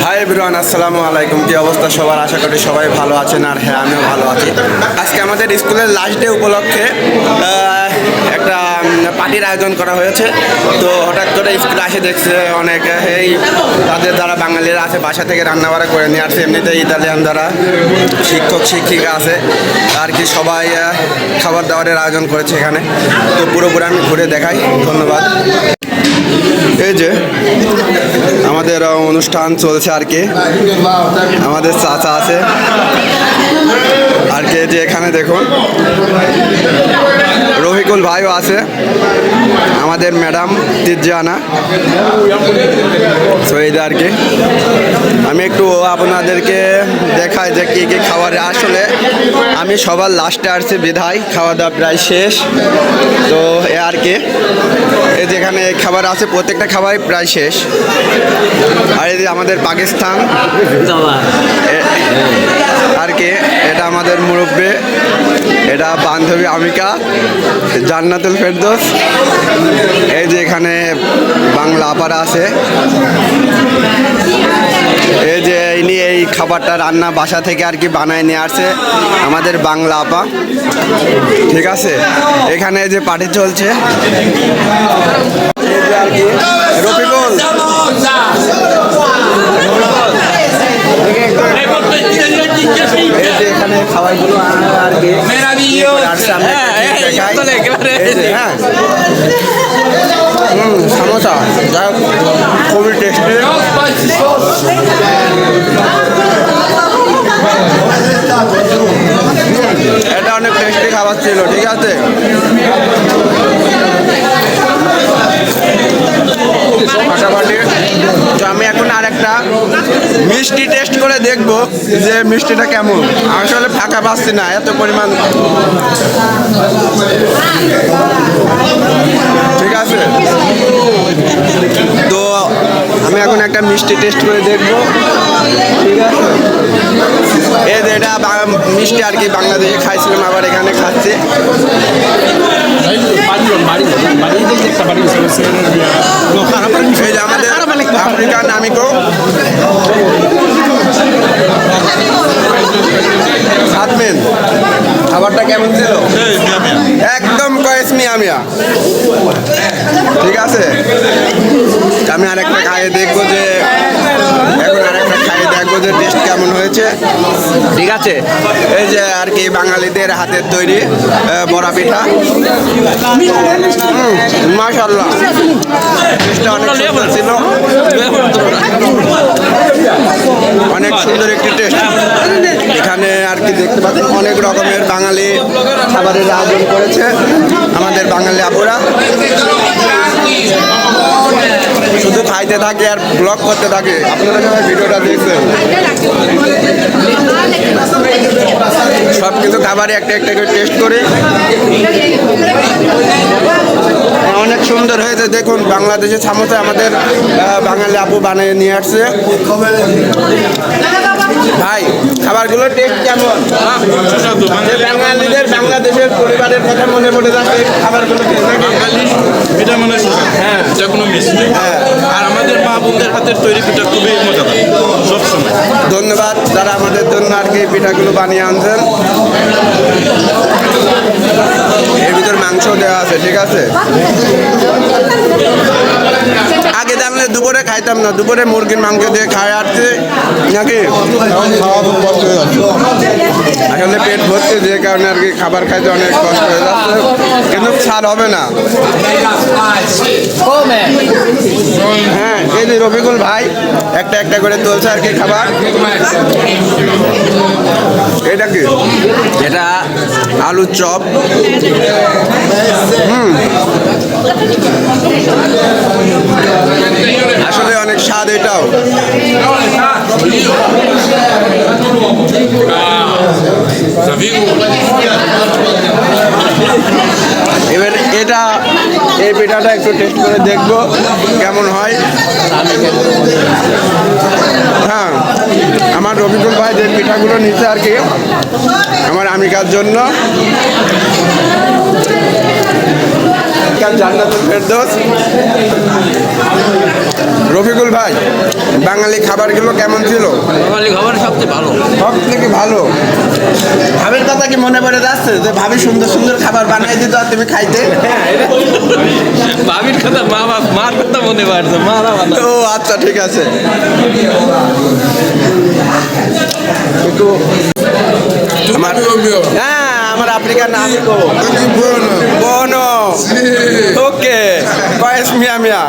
Hi everyone, আসসালামু আলাইকুম। কি অবস্থা সবার? আশা করি সবাই ভালো আছেন। আর হ্যাঁ, আমিও ভালো আছি। আজকে আমাদের স্কুলের লাস্ট ডে উপলক্ষে একটা পার্টির আয়োজন করা হয়েছে। তো হঠাৎ করে স্কুলে আসে দেখছে অনেক এই তাদের যারা বাঙালিরা আছে বাসা থেকে রান্নাবাড়া করে নিয়ে আসছে। এমনিতে ইতালিয়ান যারা শিক্ষক শিক্ষিকা আছে আর কি সবাই খাবার দাবারের আয়োজন করেছে এখানে। তো পুরোপুরি আমি ঘুরে দেখাই। ধন্যবাদ। এই যে আমাদের অনুষ্ঠান চলছে আর কি, আমাদের চাচা আছে আর কি। যে এখানে দেখুন রফিকুল ভাইও আছে, আমাদের ম্যাডাম তিরজানা সৈয়দ আর কি। আমি একটু আপনাদেরকে দেখাই যে কী কী খাবার। আসলে আমি সবার লাস্টে আসছি বিধায় খাওয়া দাওয়া প্রায় শেষ। তো এ আর কি, এই যেখানে খাবার আছে প্রত্যেকটা খাবারই প্রায় শেষ। আর এই যে আমাদের পাকিস্তান আর কি, এটা আমাদের মুরব্বী, এটা বান্ধবী আমিকা, জান্নাতুল ফেরদৌস। এই যে এখানে বাংলা আপারা আছে। এই যে ইনি এই খাবারটা রান্না বাসা থেকে আর কি বানায় নিয়ে আসছে আমাদের বাংলা আপা, ঠিক আছে। এখানে যে পার্টি চলছে এই যে আর কি রফিকুল এখানে খাবারগুলো আর কি সমোসা যা খুবই টেস্টি। এটা অনেক টেস্টি খাবার ছিল, ঠিক আছে। পাশাপাশি তো আমি এখন আর একটা মিষ্টি টেস্ট করে দেখবো যে মিষ্টিটা কেমন। আসলে ফাঁকা পাচ্ছি না, এত পরিমাণ, ঠিক আছে। তো আমি এখন একটা মিষ্টি টেস্ট করে দেখবো, ঠিক আছে। এই যে এটা মিষ্টি আর কি বাংলাদেশে খাইছিলাম, আবার এখানে খাচ্ছি। এই যে আমাদের আফ্রিকান আমিকো সাতমেন, খাবারটা কেমন ছিল? একদম কয়েস মিয়া মিয়া, ঠিক আছে। আমি আরেকটা খাইয়ে দেখবো যে যে টেস্ট কেমন হয়েছে, ঠিক আছে। এই যে আর কি বাঙালিদের হাতের তৈরি বড়া পিঠা, মাশাআল্লাহ টেস্টটা অনেক সুন্দর ছিল, অনেক সুন্দর একটি টেস্ট। এখানে আর কি দেখতে পাচ্ছেন অনেক রকমের বাঙালি খাবারের আয়োজন করেছে আমাদের বাঙালি আপুরা। শুধু খাইতে থাকে আর ব্লগ করতে থাকে। আপনারা সবাই ভিডিওটা দেখবেন। সব কিছু খাবারই একটা একটা করে টেস্ট করে অনেক সুন্দর হয়েছে। দেখুন বাংলাদেশের সামোসা আমাদের বাঙালি আপু বানিয়ে নিয়ে আসছে। ভাই খাবারগুলোর টেস্ট কেমন? বাঙালিদের বাংলাদেশের পরিবারের কথা মনে পড়ে যাচ্ছে খাবারগুলো। এটা মনে হয় হ্যাঁ, এটা কোনো মিস নেই। হ্যাঁ, আর আমাদের মা বোনদের হাতের তৈরি পিঠা খুবই মজাদার সবসময়। ধন্যবাদ যারা আমাদের জন্য আর কি পিঠাগুলো বানিয়ে আনছেন। এর ভিতর মাংস দেওয়া আছে, ঠিক আছে। আগে জানলে দুপুরে খাইতাম না, দুপুরে মুরগির মাংস দিয়ে খাই আসছে নাকি। আসলে পেট ভরছে যে কারণে আর কি খাবার খাইতে অনেক কষ্ট হয়ে যাচ্ছে, কিন্তু ছাড় হবে না। হ্যাঁ, এই যে রফিকুল ভাই একটা একটা করে তুলছে আর কি খাবার। এটা কি? এটা আলুর চপ। আসলে অনেক স্বাদ এটাও। এবার এটা এই পিঠাটা একটু টেস্ট করে দেখবো কেমন হয়। হ্যাঁ, আমার রফিকুল ভাই যে পিঠাগুলো নিচ্ছে আর কি আমার আমিকার জন্য। জান্নাতুল ফেরদৌস। রফিকুল ভাই, বাঙালি খাবারগুলো কেমন ছিল? বাঙালি খাবার সবচেয়ে ভালো। সব থেকে ভালো। ভাবির কথা কি মনে পড়ে যাচ্ছে যে ভাবি সুন্দর সুন্দর খাবার বানাই দিত আর তুমি খাইতে? ভাবির কথা মার কথা মনে পড়ছে, মারা বানা। ও আচ্ছা, ঠিক আছে। একটু হ্যাঁ, আমার আফ্রিকার নামই কো বোনো। ওকে, কয়েস মিয়া মিয়া।